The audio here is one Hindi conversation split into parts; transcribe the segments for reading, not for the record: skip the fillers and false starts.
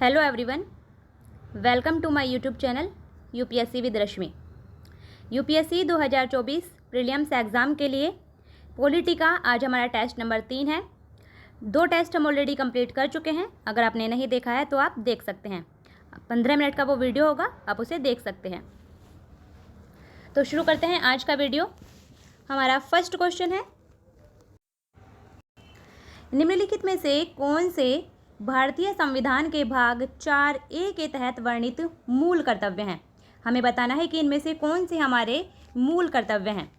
Hello everyone, welcome to my YouTube channel UPSC with Rashmi. UPSC 2024 prelims exam के लिए पॉलिटी का आज हमारा टेस्ट नंबर 3 है। 2 टेस्ट हम ऑलरेडी कंप्लीट कर चुके हैं। अगर आपने नहीं देखा है तो आप देख सकते हैं। 15 मिनट का वो वीडियो होगा, आप उसे देख सकते हैं। तो शुरू करते हैं आज का वीडियो। हमारा फर्स्ट क्वेश्चन है, निम्नलिखित में से कौन से भारतीय संविधान के भाग 4A के तहत वर्णित मूल कर्तव्य हैं। हमें बताना है कि इनमें से कौन से हमारे मूल कर्तव्य हैं।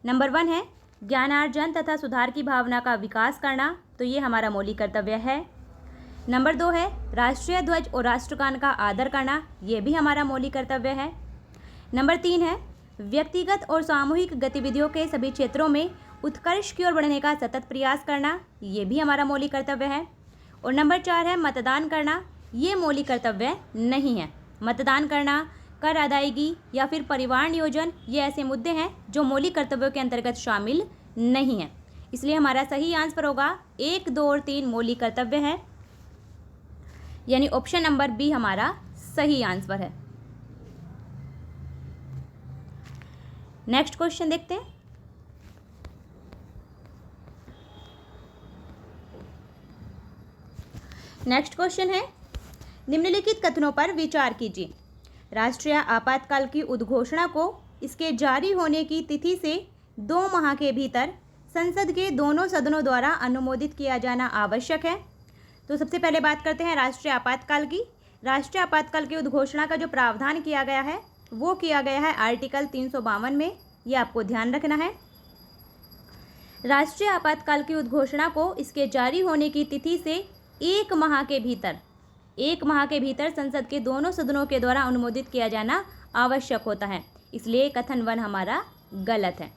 नंबर 1 है ज्ञानार्जन तथा सुधार की भावना का विकास करना, तो ये हमारा मौलिक कर्तव्य है। नंबर 2 है राष्ट्रीय ध्वज और राष्ट्रगान का आदर करना, ये भी हमारा मौलिक कर्तव्य है। नंबर 3 है व्यक्तिगत और सामूहिक गतिविधियों के सभी क्षेत्रों में उत्कर्ष की ओर बढ़ने का सतत प्रयास करना, ये भी हमारा मौलिक कर्तव्य है। और नंबर 4 है मतदान करना, ये मौलिक कर्तव्य नहीं है। मतदान करना, कर अदायगी या फिर परिवार नियोजन, ये ऐसे मुद्दे हैं जो मौलिक कर्तव्यों के अंतर्गत शामिल नहीं है। इसलिए हमारा सही आंसर होगा 1, 2 और 3 मौलिक कर्तव्य है, यानी ऑप्शन नंबर बी हमारा सही आंसर है। नेक्स्ट क्वेश्चन देखते हैं। नेक्स्ट क्वेश्चन है, निम्नलिखित कथनों पर विचार कीजिए। राष्ट्रीय आपातकाल की उद्घोषणा को इसके जारी होने की तिथि से 2 माह के भीतर संसद के दोनों सदनों द्वारा अनुमोदित किया जाना आवश्यक है। तो सबसे पहले बात करते हैं राष्ट्रीय आपातकाल की। राष्ट्रीय आपातकाल की उद्घोषणा का जो प्रावधान किया गया है वो किया गया है आर्टिकल 352 में, ये आपको ध्यान रखना है। राष्ट्रीय आपातकाल की उद्घोषणा को इसके जारी होने की तिथि से 1 माह के भीतर संसद के दोनों सदनों के द्वारा अनुमोदित किया जाना आवश्यक होता है। इसलिए कथन 1 हमारा गलत है।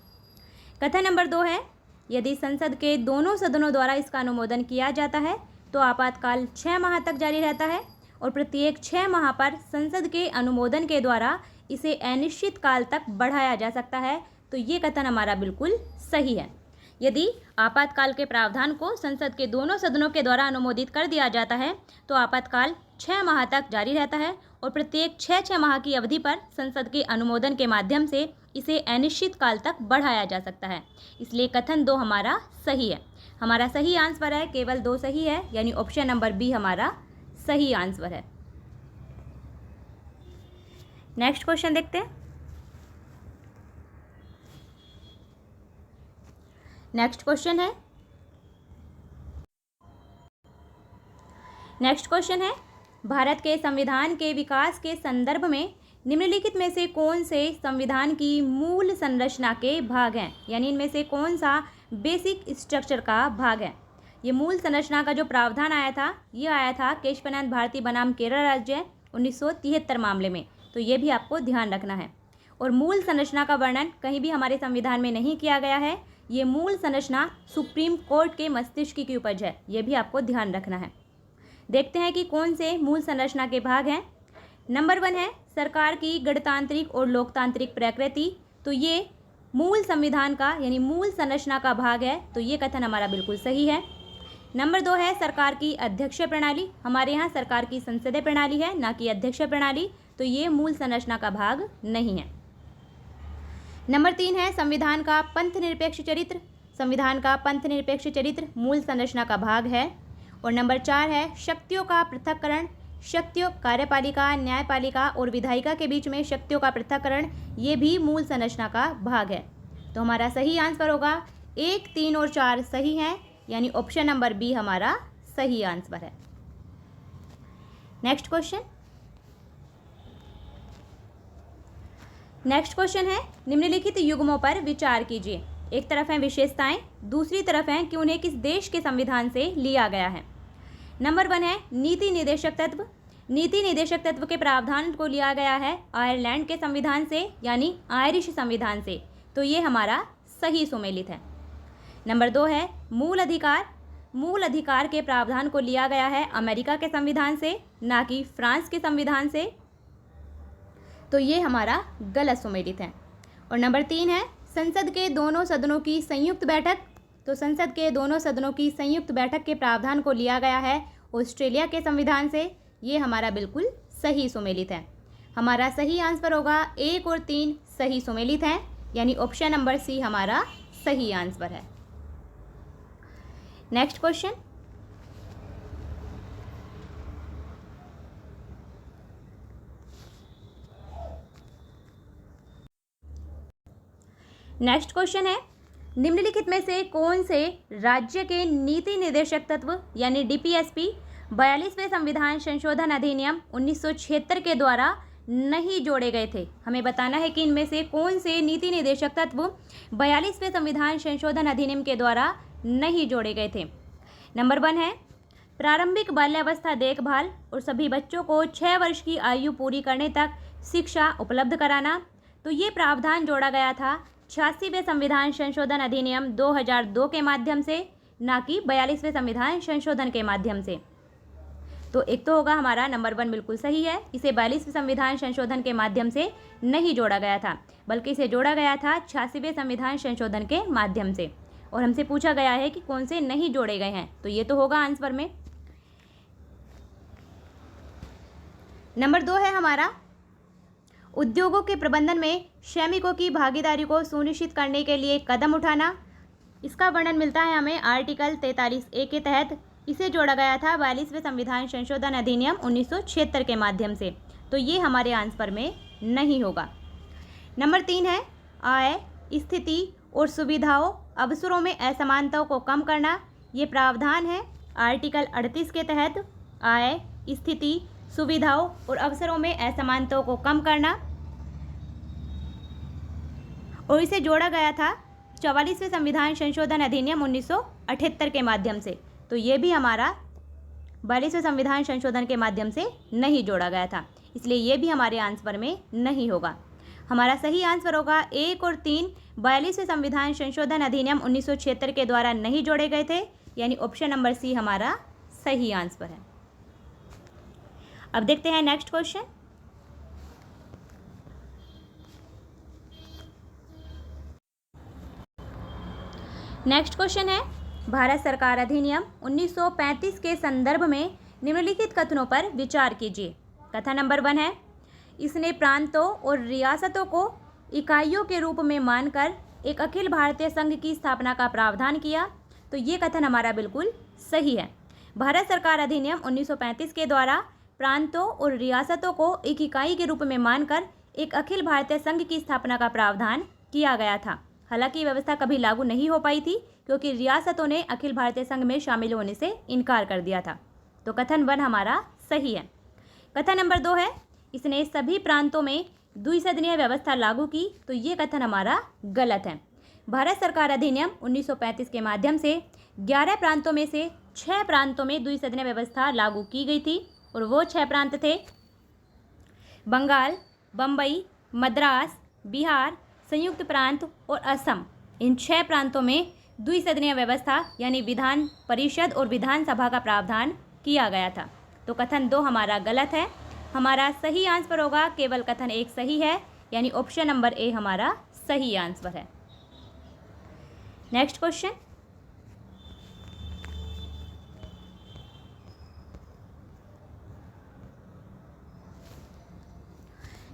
कथन नंबर 2 है यदि संसद के दोनों सदनों द्वारा इसका अनुमोदन किया जाता है तो आपातकाल 6 माह तक जारी रहता है और प्रत्येक 6 माह पर संसद के अनुमोदन के द्वारा इसे अनिश्चित काल तक बढ़ाया जा सकता है। तो ये कथन हमारा बिल्कुल सही है। यदि आपातकाल के प्रावधान को संसद के दोनों सदनों के द्वारा अनुमोदित कर दिया जाता है तो आपातकाल 6 माह तक जारी रहता है और प्रत्येक 6 माह की अवधि पर संसद के अनुमोदन के माध्यम से इसे अनिश्चित काल तक बढ़ाया जा सकता है। इसलिए कथन 2 हमारा सही है। हमारा सही आंसर है, केवल 2 सही है, यानी ऑप्शन नंबर बी हमारा सही आंसर है। नेक्स्ट क्वेश्चन देखते हैं। नेक्स्ट क्वेश्चन है भारत के संविधान के विकास के संदर्भ में निम्नलिखित में से कौन से संविधान की मूल संरचना के भाग हैं, यानी इनमें से कौन सा बेसिक स्ट्रक्चर का भाग है। ये मूल संरचना का जो प्रावधान आया था ये आया था केशवानंद भारती बनाम केरल राज्य 1973 मामले में, तो ये भी आपको ध्यान रखना है। और मूल संरचना का वर्णन कहीं भी हमारे संविधान में नहीं किया गया है। ये मूल संरचना सुप्रीम कोर्ट के मस्तिष्क की उपज है, ये भी आपको ध्यान रखना है। देखते हैं कि कौन से मूल संरचना के भाग हैं। नंबर 1 है सरकार की गणतांत्रिक और लोकतांत्रिक प्रकृति, तो ये मूल संविधान का यानी मूल संरचना का भाग है, तो ये कथन हमारा बिल्कुल सही है। नंबर 2 है सरकार की अध्यक्षीय प्रणाली, हमारे यहाँ सरकार की संसदीय प्रणाली है ना कि अध्यक्षीय प्रणाली, तो ये मूल संरचना का भाग नहीं है। नंबर 3 है संविधान का पंथ निरपेक्ष चरित्र, संविधान का पंथ निरपेक्ष चरित्र मूल संरचना का भाग है। और नंबर 4 है शक्तियों का पृथक्करण, शक्तियों कार्यपालिका, न्यायपालिका और विधायिका के बीच में शक्तियों का पृथक्करण, ये भी मूल संरचना का भाग है। तो हमारा सही आंसर होगा 1, 3 और 4 सही हैं, यानी ऑप्शन नंबर बी हमारा सही आंसर है। नेक्स्ट क्वेश्चन है निम्नलिखित युग्मों पर विचार कीजिए। एक तरफ हैं विशेषताएं, दूसरी तरफ हैं कि उन्हें किस देश के संविधान से लिया गया है। नंबर 1 है नीति निर्देशक तत्व। नीति निर्देशक तत्व के प्रावधान को लिया गया है आयरलैंड के संविधान से, यानी आयरिश संविधान से, तो ये हमारा सही सुमेलित है। नंबर 2 है मूल अधिकार। मूल अधिकार के प्रावधान को लिया गया है अमेरिका के संविधान से, ना कि फ्रांस के संविधान से, तो ये हमारा गलत सुमेलित है। और नंबर 3 है संसद के दोनों सदनों की संयुक्त बैठक, तो संसद के दोनों सदनों की संयुक्त बैठक के प्रावधान को लिया गया है ऑस्ट्रेलिया के संविधान से, ये हमारा बिल्कुल सही सुमेलित है। हमारा सही आंसर होगा 1 और 3 सही सुमेलित हैं, यानी ऑप्शन नंबर सी हमारा सही आंसर है। नेक्स्ट क्वेश्चन, नेक्स्ट क्वेश्चन है, निम्नलिखित में से कौन से राज्य के नीति निर्देशक तत्व यानी डीपीएसपी 42वें संविधान संशोधन अधिनियम 1976 के द्वारा नहीं जोड़े गए थे। हमें बताना है कि इनमें से कौन से नीति निर्देशक तत्व 42वें संविधान संशोधन अधिनियम के द्वारा नहीं जोड़े गए थे। नंबर 1 है प्रारंभिक बाल्यावस्था देखभाल और सभी बच्चों को 6 वर्ष की आयु पूरी करने तक शिक्षा उपलब्ध कराना। तो ये प्रावधान जोड़ा गया था 86वें संविधान संशोधन अधिनियम 2002 के माध्यम से, ना कि 42वें संविधान संशोधन के माध्यम से। तो एक तो होगा हमारा नंबर 1 बिल्कुल सही है, इसे 42वें संविधान संशोधन के माध्यम से नहीं जोड़ा गया था, बल्कि इसे जोड़ा गया था 86वें संविधान संशोधन के माध्यम से। और हमसे पूछा गया है कि कौन से नहीं जोड़े गए हैं, तो ये तो होगा आंसर में। नंबर 2 है हमारा उद्योगों के प्रबंधन में श्रमिकों की भागीदारी को सुनिश्चित करने के लिए कदम उठाना। इसका वर्णन मिलता है हमें आर्टिकल 43A के तहत। इसे जोड़ा गया था 42वें संविधान संशोधन अधिनियम 1976 के माध्यम से। तो ये हमारे आंसर में नहीं होगा। नंबर 3 है आय, स्थिति और सुविधाओं अवसरों में असमानताओं को कम करना। ये प्रावधान है आर्टिकल 38 के तहत आय, स्थिति, सुविधाओं और अवसरों में असमानताओं को कम करना, और इसे जोड़ा गया था 44वें संविधान संशोधन अधिनियम 1978 के माध्यम से। तो ये भी हमारा 42वें संविधान संशोधन के माध्यम से नहीं जोड़ा गया था, इसलिए ये भी हमारे आंसर में नहीं होगा। हमारा सही आंसर होगा 1 और 3 42वें संविधान संशोधन अधिनियम 1976 के द्वारा नहीं जोड़े गए थे, यानी ऑप्शन नंबर सी हमारा सही आंसर है। अब देखते हैं नेक्स्ट क्वेश्चन। नेक्स्ट क्वेश्चन है भारत सरकार अधिनियम 1935 के संदर्भ में निम्नलिखित कथनों पर विचार कीजिए। कथन नंबर 1 है इसने प्रांतों और रियासतों को इकाइयों के रूप में मानकर एक अखिल भारतीय संघ की स्थापना का प्रावधान किया। तो ये कथन हमारा बिल्कुल सही है। भारत सरकार अधिनियम 1935 के द्वारा प्रांतों और रियासतों को एक इकाई के रूप में मानकर एक अखिल भारतीय संघ की स्थापना का प्रावधान किया गया था। हालांकि ये व्यवस्था कभी लागू नहीं हो पाई थी, क्योंकि रियासतों ने अखिल भारतीय संघ में शामिल होने से इनकार कर दिया था। तो कथन 1 हमारा सही है। कथन नंबर 2 है इसने सभी प्रांतों में द्विसदनीय व्यवस्था लागू की। तो ये कथन हमारा गलत है। भारत सरकार अधिनियम 1935 के माध्यम से 11 प्रांतों में से 6 प्रांतों में द्विसदनीय व्यवस्था लागू की गई थी, और वो 6 प्रांत थे बंगाल, बम्बई, मद्रास, बिहार, संयुक्त प्रांत और असम। इन 6 प्रांतों में द्विसदनीय व्यवस्था यानी विधान परिषद और विधानसभा का प्रावधान किया गया था। तो कथन 2 हमारा गलत है। हमारा सही आंसर होगा केवल कथन 1 सही है, यानी ऑप्शन नंबर ए हमारा सही आंसर है। Next question.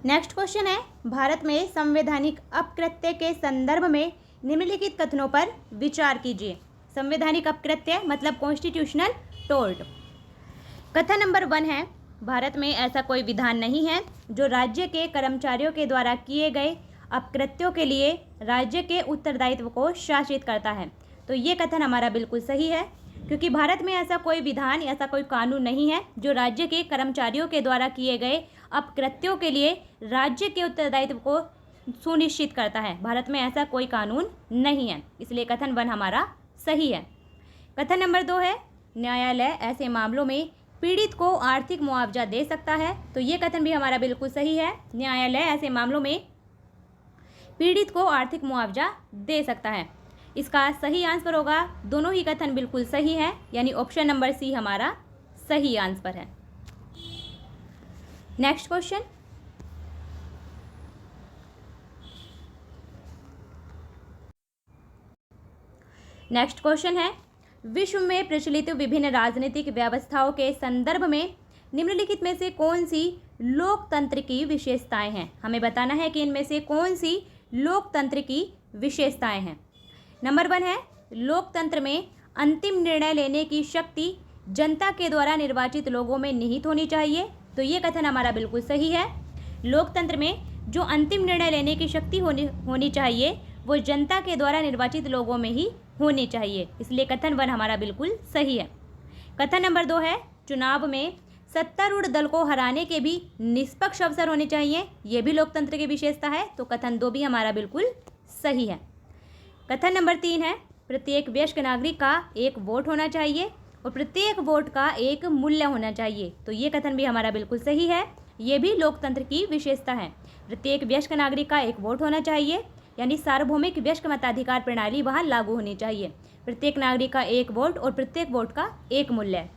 नेक्स्ट क्वेश्चन है भारत में संवैधानिक अपकृत्य के संदर्भ में निम्नलिखित कथनों पर विचार कीजिए। संवैधानिक अपकृत्य मतलब कॉन्स्टिट्यूशनल टोर्ट। कथन नंबर 1 है भारत में ऐसा कोई विधान नहीं है जो राज्य के कर्मचारियों के द्वारा किए गए अपकृत्यों के लिए राज्य के उत्तरदायित्व को शासित करता है। तो ये कथन हमारा बिल्कुल सही है, क्योंकि भारत में ऐसा कोई विधान, ऐसा कोई कानून नहीं है जो राज्य के कर्मचारियों के द्वारा किए गए अपकृत्यों के लिए राज्य के उत्तरदायित्व को सुनिश्चित करता है। भारत में ऐसा कोई कानून नहीं है, इसलिए कथन 1 हमारा सही है। कथन नंबर 2 है न्यायालय ऐसे मामलों में पीड़ित को आर्थिक मुआवजा दे सकता है। तो ये कथन भी हमारा बिल्कुल सही है। न्यायालय ऐसे मामलों में पीड़ित को आर्थिक मुआवजा दे सकता है। इसका सही आंसर होगा, दोनों ही कथन बिल्कुल सही है, यानी ऑप्शन नंबर सी हमारा सही आंसर है। Next question. नेक्स्ट क्वेश्चन है विश्व में प्रचलित विभिन्न राजनीतिक व्यवस्थाओं के संदर्भ में निम्नलिखित में से कौन सी लोकतंत्र की विशेषताएं हैं? हमें बताना है कि इनमें से कौन सी लोकतंत्र की विशेषताएं हैं। नंबर 1 है, लोकतंत्र में अंतिम निर्णय लेने की शक्ति जनता के द्वारा निर्वाचित लोगों में निहित होनी चाहिए। तो ये कथन हमारा बिल्कुल सही है। लोकतंत्र में जो अंतिम निर्णय लेने की शक्ति होनी चाहिए वो जनता के द्वारा निर्वाचित लोगों में ही होनी चाहिए, इसलिए कथन 1 हमारा बिल्कुल सही है। कथन नंबर 2 है, चुनाव में सत्तारूढ़ दल को हराने के भी निष्पक्ष अवसर होने चाहिए, ये भी लोकतंत्र की विशेषता है। तो कथन 2 भी हमारा बिल्कुल सही है। कथन नंबर 3 है, प्रत्येक वयस्क नागरिक का एक वोट होना चाहिए और प्रत्येक वोट का एक मूल्य होना चाहिए। तो ये कथन भी हमारा बिल्कुल सही है, ये भी लोकतंत्र की विशेषता है। प्रत्येक वयस्क नागरिक का एक वोट होना चाहिए, यानी सार्वभौमिक वयस्क मताधिकार प्रणाली वहाँ लागू होनी चाहिए। प्रत्येक नागरिक का एक वोट और प्रत्येक वोट का एक मूल्य।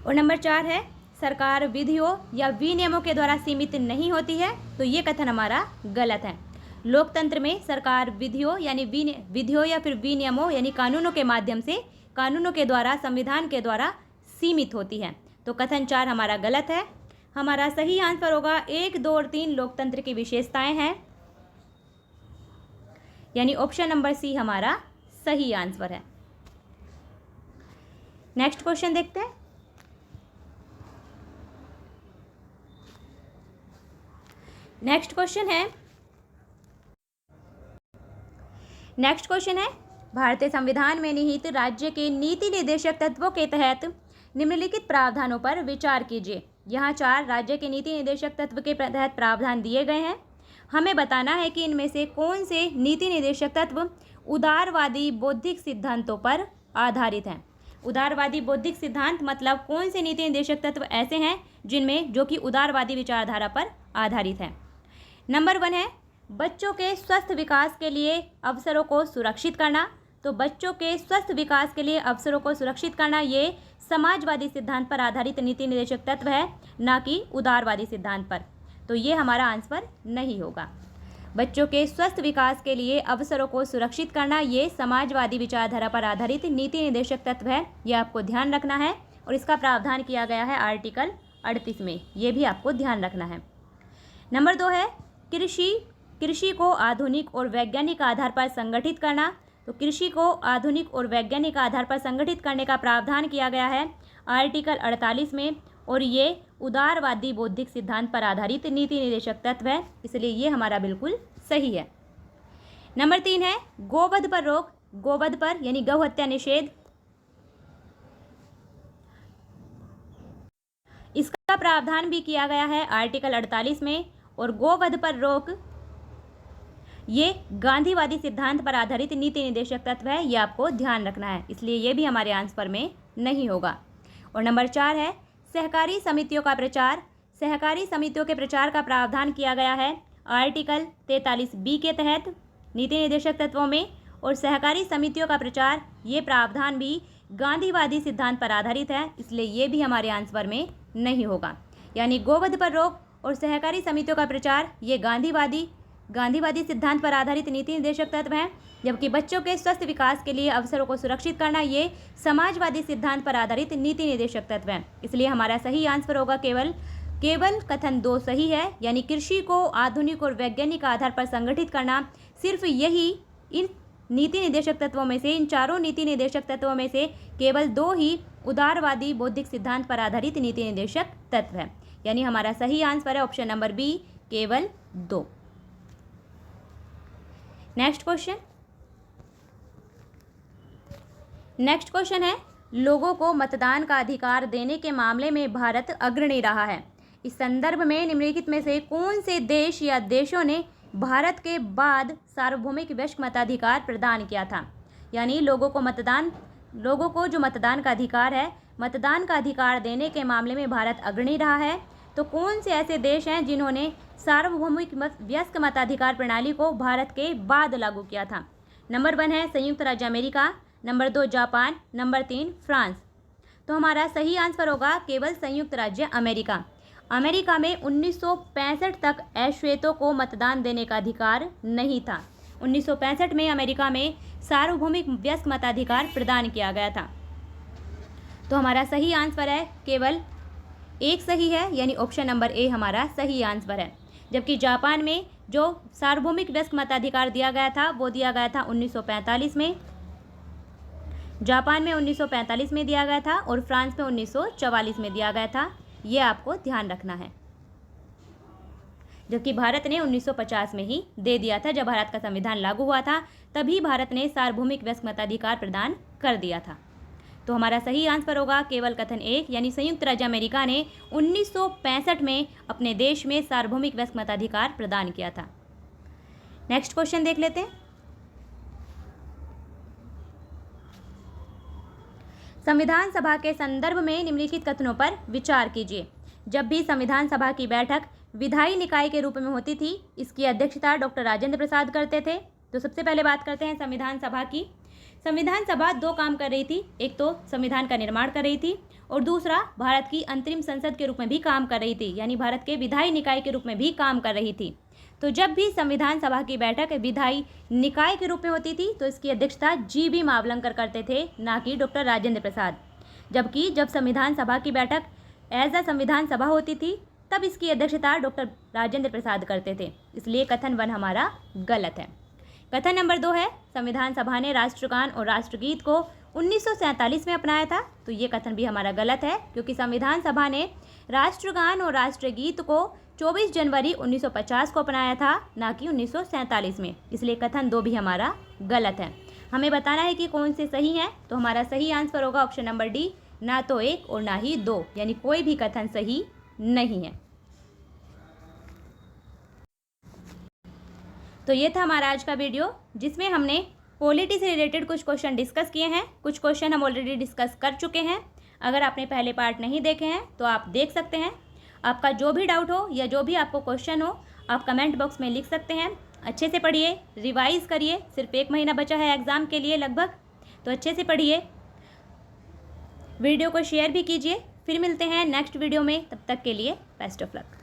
और नंबर 4 है, सरकार विधियों या विनियमों के द्वारा सीमित नहीं होती है। तो ये कथन हमारा गलत है। लोकतंत्र में सरकार विधियों यानी विधियों या फिर विनियमों यानी कानूनों के माध्यम से, कानूनों के द्वारा, संविधान के द्वारा सीमित होती है। तो कथन 4 हमारा गलत है। हमारा सही आंसर होगा 1, 2 और 3 लोकतंत्र की विशेषताएं हैं, यानी ऑप्शन नंबर सी हमारा सही आंसर है। नेक्स्ट क्वेश्चन देखते हैं। नेक्स्ट क्वेश्चन है, भारतीय संविधान में निहित राज्य के नीति निर्देशक तत्वों के तहत निम्नलिखित प्रावधानों पर विचार कीजिए। यहाँ 4 राज्य के नीति निर्देशक तत्व के तहत प्रावधान दिए गए हैं। हमें बताना है कि इनमें से कौन से नीति निर्देशक तत्व उदारवादी बौद्धिक सिद्धांतों पर आधारित हैं। उदारवादी बौद्धिक सिद्धांत मतलब कौन से नीति निर्देशक तत्व ऐसे हैं जिनमें जो कि उदारवादी विचारधारा पर आधारित है। नंबर 1 है, बच्चों के स्वस्थ विकास के लिए अवसरों को सुरक्षित करना। तो बच्चों के स्वस्थ विकास के लिए अवसरों को सुरक्षित करना ये समाजवादी सिद्धांत पर आधारित नीति निर्देशक तत्व है, ना कि उदारवादी सिद्धांत पर। तो ये हमारा आंसर नहीं होगा। बच्चों के स्वस्थ विकास के लिए अवसरों को सुरक्षित करना ये समाजवादी विचारधारा पर आधारित नीति निर्देशक तत्व है, ये आपको ध्यान रखना है। और इसका प्रावधान किया गया है आर्टिकल 38 में, ये भी आपको ध्यान रखना है। नंबर 2 है, कृषि को आधुनिक और वैज्ञानिक आधार पर संगठित करना। तो कृषि को आधुनिक और वैज्ञानिक आधार पर संगठित करने का प्रावधान किया गया है आर्टिकल 48 में, और ये उदारवादी बौद्धिक सिद्धांत पर आधारित नीति निर्देशक तत्व है, इसलिए ये हमारा बिल्कुल सही है। नंबर 3 है, गोवध पर रोक। गोवध पर यानी गौ हत्या निषेध, इसका प्रावधान भी किया गया है आर्टिकल 48 में। और गोवध पर रोक ये गांधीवादी सिद्धांत पर आधारित नीति निर्देशक तत्व है, ये आपको ध्यान रखना है, इसलिए ये भी हमारे आंसर में नहीं होगा। और नंबर 4 है, सहकारी समितियों का प्रचार। सहकारी समितियों के प्रचार का प्रावधान किया गया है आर्टिकल 43B के तहत नीति निर्देशक तत्वों में। और सहकारी समितियों का प्रचार ये प्रावधान भी गांधीवादी सिद्धांत पर आधारित है, इसलिए ये भी हमारे आंसर में नहीं होगा। यानी गोवध पर रोक और सहकारी समितियों का प्रचार ये गांधीवादी सिद्धांत पर आधारित नीति निर्देशक तत्व हैं, जबकि बच्चों के स्वस्थ विकास के लिए अवसरों को सुरक्षित करना ये समाजवादी सिद्धांत पर आधारित नीति निर्देशक तत्व हैं। इसलिए हमारा सही आंसर होगा केवल कथन 2 सही है, यानी कृषि को आधुनिक और वैज्ञानिक आधार पर संगठित करना। सिर्फ यही इन नीति निर्देशक तत्वों में से, इन 4 नीति निर्देशक तत्वों में से केवल 2 ही उदारवादी बौद्धिक सिद्धांत पर आधारित नीति निर्देशक तत्व है, यानी हमारा सही आंसर है ऑप्शन नंबर बी, केवल 2। नेक्स्ट क्वेश्चन है, लोगों को मतदान का अधिकार देने के मामले में भारत अग्रणी रहा है। इस संदर्भ में निम्नलिखित में से कौन से देश या देशों ने भारत के बाद सार्वभौमिक वयस्क मताधिकार प्रदान किया था। यानी लोगों को जो मतदान का अधिकार है, मतदान का अधिकार देने के मामले में भारत अग्रणी रहा है। तो कौन से ऐसे देश हैं जिन्होंने सार्वभौमिक वयस्क मताधिकार प्रणाली को भारत के बाद लागू किया था। नंबर 1 है संयुक्त राज्य America, number 2 Japan, number 3 France. तो हमारा सही आंसर होगा केवल संयुक्त राज्य अमेरिका। अमेरिका में 1965 तक अश्वेतों को मतदान देने का अधिकार नहीं था। 1965 में अमेरिका में सार्वभौमिक वयस्क मताधिकार प्रदान किया गया था। तो हमारा सही आंसर है केवल एक सही है, यानी ऑप्शन नंबर ए हमारा सही आंसर है। जबकि जापान में जो सार्वभौमिक वयस्क मताधिकार दिया गया था वो दिया गया था 1945 में। जापान में 1945 में दिया गया था और फ्रांस में 1944 में दिया गया था। ये आपको ध्यान रखना है। जबकि भारत ने 1950 में ही दे दिया था। जब भारत का संविधान लागू हुआ था तभी भारत ने सार्वभौमिक वयस्क मताधिकार प्रदान कर दिया था। तो हमारा सही आंसर होगा केवल कथन एक, यानी संयुक्त राज्य अमेरिका ने 1965 में अपने देश में सार्वभौमिक वयस्क मताधिकार प्रदान किया था। नेक्स्ट क्वेश्चन देख लेते हैं। संविधान सभा के संदर्भ में निम्नलिखित कथनों पर विचार कीजिए। जब भी संविधान सभा की बैठक विधायी निकाय के रूप में होती थी, इसकी अध्यक्षता डॉक्टर राजेंद्र प्रसाद करते थे। तो सबसे पहले बात करते हैं संविधान सभा की। संविधान सभा दो काम कर रही थी, एक तो संविधान का निर्माण कर रही थी और दूसरा भारत की अंतरिम संसद के रूप में भी काम कर रही थी, यानी भारत के विधायी निकाय के रूप में भी काम कर रही थी। तो जब भी संविधान सभा की बैठक विधायी निकाय के रूप में होती थी तो इसकी अध्यक्षता जी.बी. मावलंकर करते थे, ना कि डॉक्टर राजेंद्र प्रसाद। जबकि जब संविधान सभा की बैठक एज अ संविधान सभा होती थी तब इसकी अध्यक्षता डॉक्टर राजेंद्र प्रसाद करते थे। इसलिए कथन 1 हमारा गलत है। कथन नंबर 2 है संविधान सभा ने राष्ट्रगान और राष्ट्रगीत को 1947 में अपनाया था। तो ये कथन भी हमारा गलत है, क्योंकि संविधान सभा ने राष्ट्रगान और राष्ट्रगीत को 24 जनवरी 1950 को अपनाया था, ना कि 1947 में। इसलिए कथन 2 भी हमारा गलत है। हमें बताना है कि कौन से सही हैं। तो हमारा सही आंसर होगा ऑप्शन नंबर डी, ना तो 1 और ना ही 2, यानी कोई भी कथन सही नहीं है। तो ये था हमारा आज का वीडियो, जिसमें हमने पॉलिटी से रिलेटेड कुछ क्वेश्चन डिस्कस किए हैं। कुछ क्वेश्चन हम ऑलरेडी डिस्कस कर चुके हैं। अगर आपने पहले पार्ट नहीं देखे हैं तो आप देख सकते हैं। आपका जो भी डाउट हो या जो भी आपको क्वेश्चन हो आप कमेंट बॉक्स में लिख सकते हैं। अच्छे से पढ़िए, रिवाइज़ करिए। सिर्फ 1 महीना बचा है एग्ज़ाम के लिए लगभग, तो अच्छे से पढ़िए। वीडियो को शेयर भी कीजिए। फिर मिलते हैं नेक्स्ट वीडियो में, तब तक के लिए बेस्ट ऑफ लक।